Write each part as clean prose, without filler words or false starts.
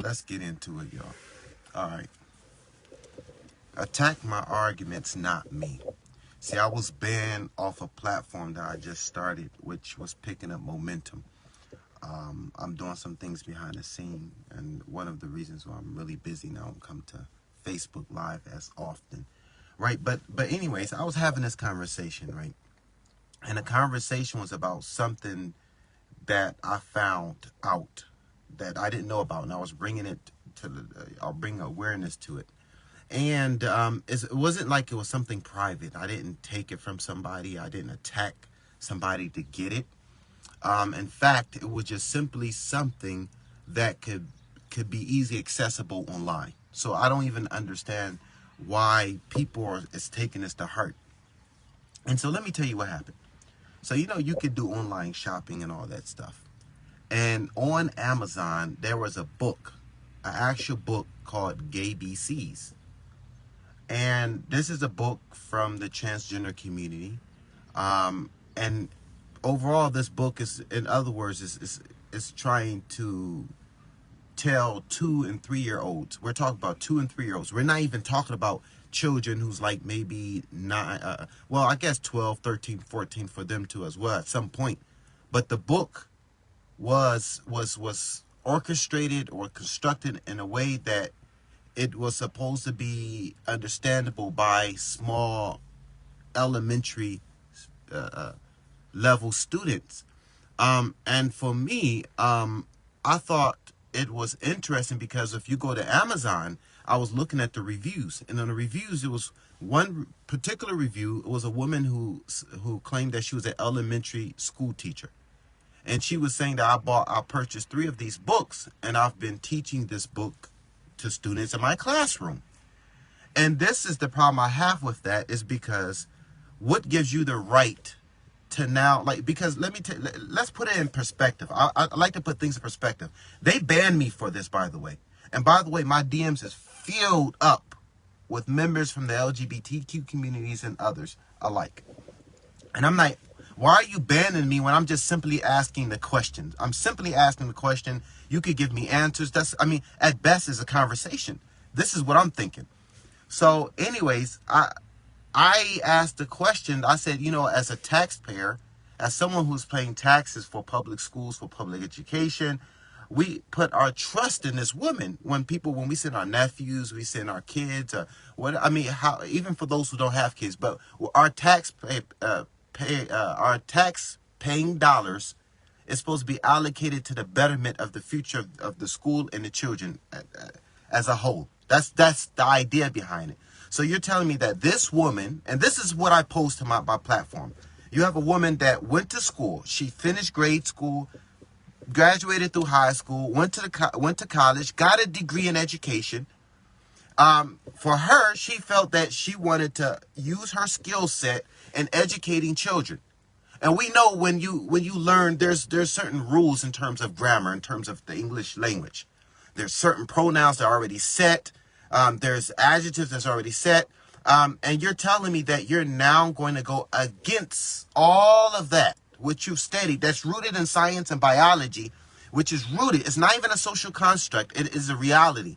Let's get into it, y'all. All right. Attack my arguments, not me. See, I was banned off a platform that I just started, which was picking up momentum. I'm doing some things behind the scene, and one of the reasons why I'm really busy now, I don't come to Facebook Live as often, right? But anyways, I was having this conversation, right? And the conversation was about something that I found out that I didn't know about, and I was bringing it to I'll bring awareness to it. And it wasn't like it was something private. I didn't take it from somebody. I didn't attack somebody to get it. In fact, it was just simply something that could be easily accessible online. So I don't even understand why is taking this to heart. And so let me tell you what happened. So you could do online shopping and all that stuff. And on Amazon there was a book, an actual book called Gay BCs. And this is a book from the transgender community. And overall, this book is, in other words, is trying to tell 2 and 3 year olds. We're talking about 2 and 3 year olds. We're not even talking about children who's like maybe 9, well, I guess 12, 13, 14 for them too as well at some point. But the book was orchestrated or constructed in a way that it was supposed to be understandable by small elementary level students. And for me, I thought it was interesting because if you go to Amazon, I was looking at the reviews, and on the reviews, it was one particular review. It was a woman who claimed that she was an elementary school teacher. And she was saying that I purchased 3 of these books, and I've been teaching this book to students in my classroom. And this is the problem I have with that, is because what gives you the right to now, because let's put it in perspective. I like to put things in perspective. They banned me for this, by the way. And by the way, my DMs is filled up with members from the LGBTQ communities and others alike. And I'm like, why are you banning me when I'm just simply asking the questions? I'm simply asking the question. You could give me answers. At best, it's a conversation. This is what I'm thinking. So anyways, I asked the question. I said, as a taxpayer, as someone who's paying taxes for public schools, for public education, we put our trust in this woman. When we send our nephews, we send our kids, even for those who don't have kids, but our our tax paying dollars is supposed to be allocated to the betterment of the future of the school and the children as a whole. That's the idea behind it. So you're telling me that this woman, and this is what I post to my platform. You have a woman that went to school. She finished grade school, graduated through high school, went to college, got a degree in education. For her, she felt that she wanted to use her skill set in educating children. And we know when you learn, there's certain rules in terms of grammar, in terms of the English language. There's certain pronouns that are already set. There's adjectives that's already set. And you're telling me that you're now going to go against all of that, which you've studied, that's rooted in science and biology, which is rooted. It's not even a social construct. It is a reality.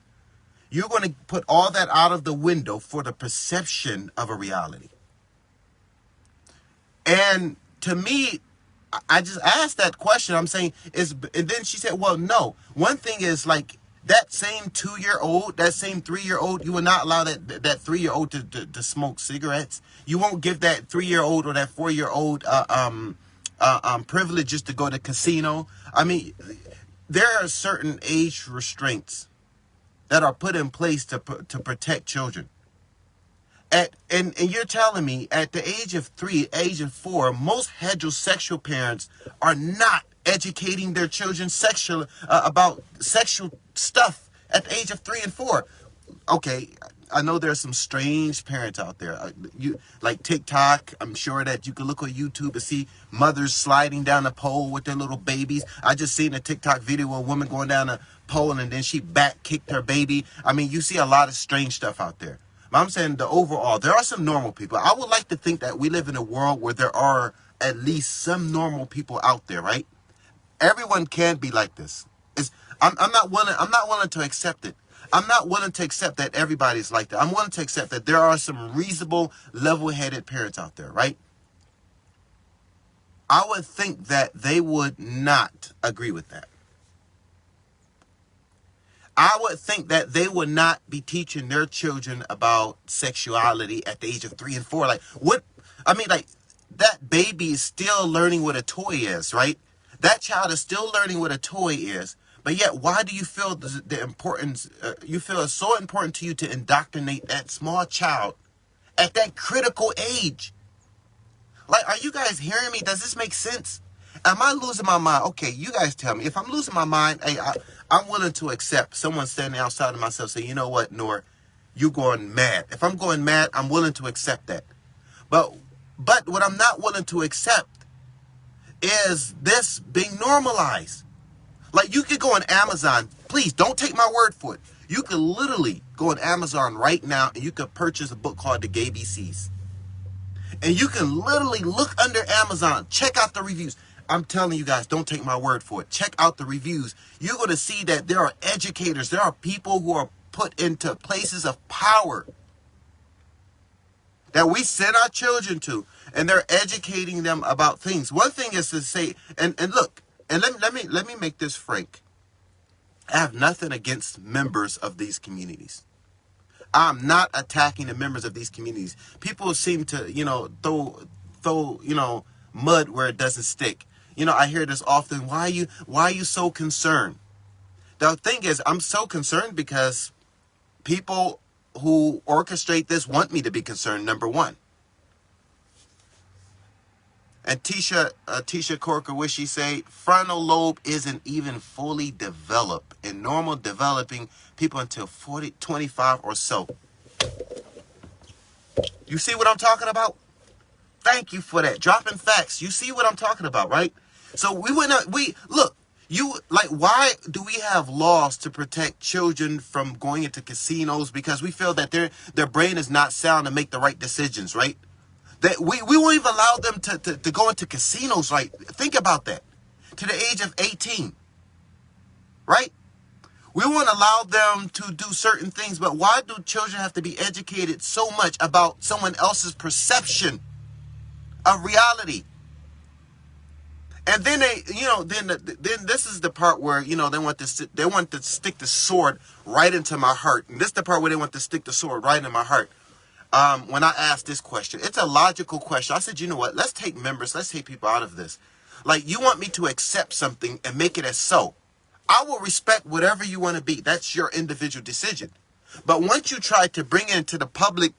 You're going to put all that out of the window for the perception of a reality. And to me, I just asked that question. I'm saying, and then she said, well, no. One thing is, like, that same 2-year-old, that same 3-year-old, you will not allow that 3-year-old to smoke cigarettes. You won't give that 3-year-old or that 4-year-old privileges to go to casino. There are certain age restraints that are put in place to protect children. And you're telling me at the age of 3, age of 4, most heterosexual parents are not educating their children about sexual stuff at the age of 3 and 4. Okay, I know there's some strange parents out there. You like TikTok. I'm sure that you can look on YouTube and see mothers sliding down a pole with their little babies. I just seen a TikTok video of a woman going down a pole and then she back kicked her baby. You see a lot of strange stuff out there. But I'm saying there are some normal people. I would like to think that we live in a world where there are at least some normal people out there, right? Everyone can't be like this. I'm not willing. I'm not willing to accept it. I'm not willing to accept that everybody's like that. I'm willing to accept that there are some reasonable, level-headed parents out there, right? I would think that they would not agree with that. I would think that they would not be teaching their children about sexuality at the age of 3 and 4. Like, what? I mean, like, that baby is still learning what a toy is, right? That child is still learning what a toy is. But yet, why do you feel the importance? You feel it's so important to you to indoctrinate that small child at that critical age? Like, are you guys hearing me? Does this make sense? Am I losing my mind? Okay, you guys tell me. If I'm losing my mind, hey, I'm willing to accept someone standing outside of myself say, you know what, Nor, you going mad. If I'm going mad, I'm willing to accept that. But what I'm not willing to accept is this being normalized. Like, you could go on Amazon. Please, don't take my word for it. You could literally go on Amazon right now and you could purchase a book called The Gay BCs. And you can literally look under Amazon, check out the reviews. I'm telling you guys, don't take my word for it. Check out the reviews. You're going to see that there are educators. There are people who are put into places of power that we send our children to. And they're educating them about things. One thing is to say, and look, and let me make this frank. I have nothing against members of these communities. I'm not attacking the members of these communities. People seem to, throw, mud where it doesn't stick. I hear this often. Why are you so concerned? The thing is, I'm so concerned because people who orchestrate this want me to be concerned, number one. And Tisha Corker, what she say, frontal lobe isn't even fully developed. In normal developing people until 40, 25 or so. You see what I'm talking about? Thank you for that. Dropping facts. You see what I'm talking about, right? So why do we have laws to protect children from going into casinos? Because we feel that their brain is not sound to make the right decisions, right? That we won't even allow them to go into casinos, right? Think about that. To the age of 18, right? We won't allow them to do certain things, but why do children have to be educated so much about someone else's perception of reality? And then then this is the part where, they want to stick the sword right into my heart. And this is the part where they want to stick the sword right in my heart. When I asked this question, it's a logical question. I said, you know what? Let's take people out of this. Like, you want me to accept something and make it as so. I will respect whatever you want to be. That's your individual decision. But once you try to bring it into the public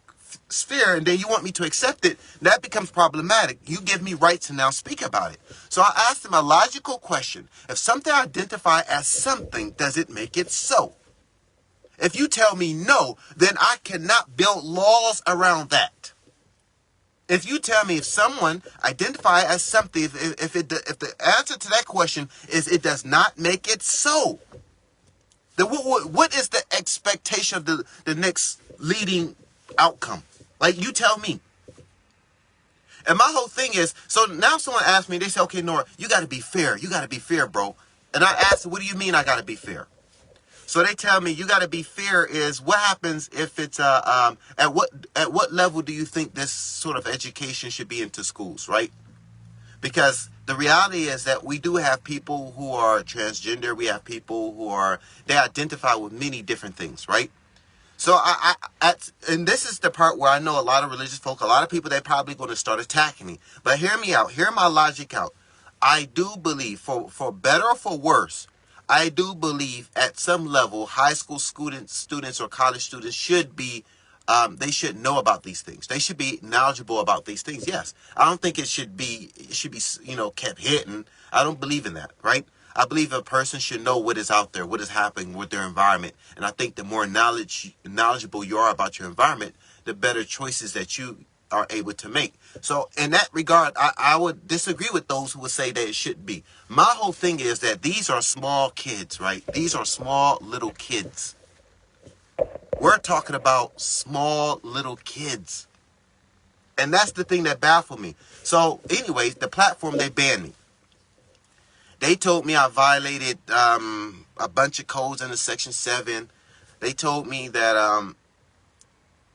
sphere and then you want me to accept it, that becomes problematic. You give me rights to now speak about it. So I asked him a logical question. If something identifies as something, does it make it so? If you tell me no, then I cannot build laws around that. If you tell me if someone identify as something, if the answer to that question is it does not make it so, then what is the expectation of the next leading outcome? Like, you tell me. And my whole thing is, so now someone asked me, they say, okay, Nora, you got to be fair. You got to be fair, bro. And I asked, what do you mean I got to be fair? So they tell me you got to be fair is what happens if it's at what level do you think this sort of education should be into schools, right? Because the reality is that we do have people who are transgender. We have people who they identify with many different things, right? So and this is the part where I know a lot of religious folk, a lot of people, they're probably going to start attacking me. But hear me out. Hear my logic out. I do believe, for better or for worse, I do believe at some level, high school students or college students should be, they should know about these things. They should be knowledgeable about these things. Yes. I don't think it should be, kept hidden. I don't believe in that, right? I believe a person should know what is out there, what is happening with their environment. And I think the more knowledgeable you are about your environment, the better choices that you are able to make. So in that regard, I would disagree with those who would say that it shouldn't be. My whole thing is that these are small kids, right? These are small little kids. We're talking about small little kids. And that's the thing that baffled me. So anyways, the platform, they banned me. They told me I violated a bunch of codes under Section 7. They told me that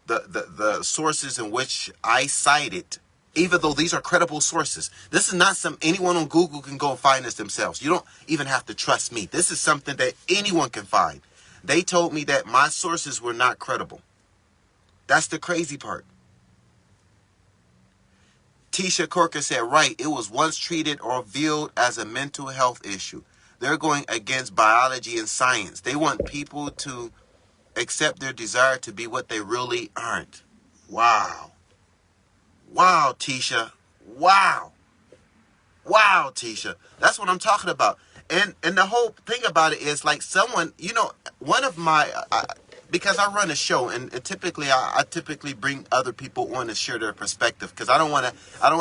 the sources in which I cited, even though these are credible sources, this is not some anyone on Google can go and find this themselves. You don't even have to trust me. This is something that anyone can find. They told me that my sources were not credible. That's the crazy part. Tisha Corker said, right, it was once treated or viewed as a mental health issue. They're going against biology and science. They want people to accept their desire to be what they really aren't. Wow. Wow, Tisha. Wow. Wow, Tisha. That's what I'm talking about. And the whole thing about it is like someone, one of my, because I run a show and typically I typically bring other people on to share their perspective because I don't want to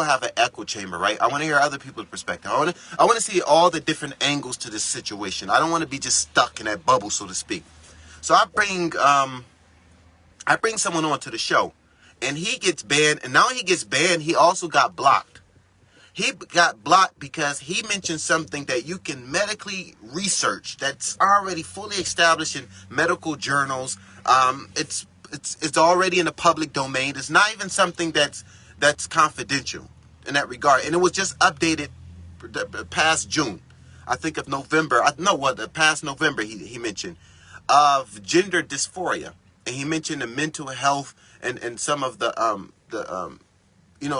have an echo chamber, right? I want to hear other people's perspective. I want to see all the different angles to this situation. I don't want to be just stuck in that bubble, so to speak. So I bring someone on to the show and he gets banned, and now he gets banned, he also got blocked. He got blocked because he mentioned something that you can medically research that's already fully established in medical journals. It's already in the public domain. It's not even something that's confidential in that regard. And it was just updated past June. I think of November. Past November he mentioned of gender dysphoria. And he mentioned the mental health and some of the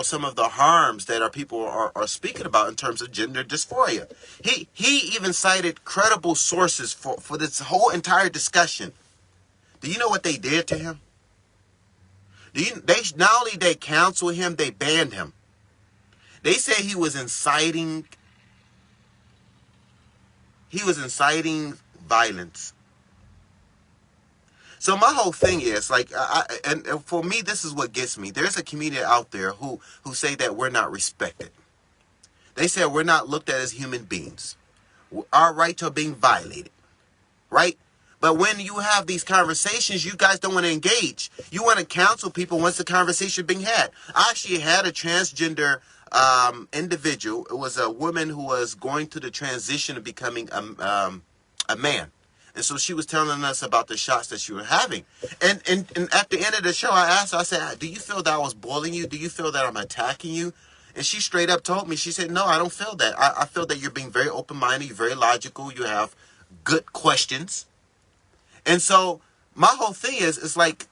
some of the harms that our people are speaking about in terms of gender dysphoria. He even cited credible sources for this whole entire discussion. Do you know what they did to him? They not only they canceled him, they banned him. They said he was inciting violence. So my whole thing is like, and for me, this is what gets me. There's a community out there who say that we're not respected. They say we're not looked at as human beings. Our rights are being violated, right? But when you have these conversations, you guys don't want to engage. You want to counsel people once the conversation being had. I actually had a transgender individual. It was a woman who was going through the transition of becoming a man. And so she was telling us about the shots that she was having. And at the end of the show, I asked her, I said, do you feel that I was bullying you? Do you feel that I'm attacking you? And she straight up told me, she said, no, I don't feel that. I feel that you're being very open-minded, you're very logical, you have good questions. And so my whole thing is, it's like,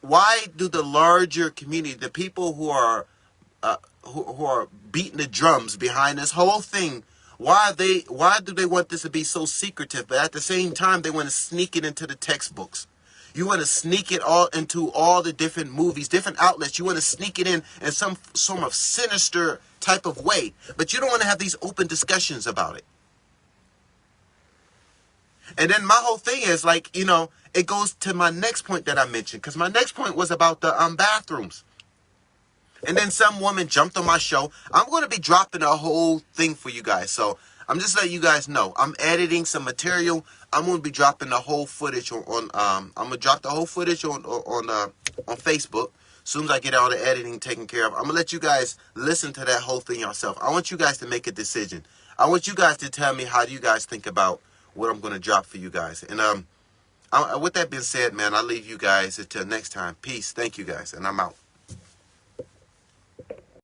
why do the larger community, the people who are beating the drums behind this whole thing, why do they want this to be so secretive? But at the same time, they want to sneak it into the textbooks. You want to sneak it all into all the different movies, different outlets. You want to sneak it in some sort of sinister type of way. But you don't want to have these open discussions about it. And then my whole thing is like, it goes to my next point that I mentioned. Because my next point was about the bathrooms. And then some woman jumped on my show. I'm going to be dropping a whole thing for you guys. So I'm just letting you guys know. I'm editing some material. I'm going to be dropping the whole footage on I'm going to drop the whole footage on Facebook. As soon as I get all the editing taken care of, I'm going to let you guys listen to that whole thing yourself. I want you guys to make a decision. I want you guys to tell me how do you guys think about what I'm going to drop for you guys. And with that being said, man, I'll leave you guys until next time. Peace. Thank you guys. And I'm out.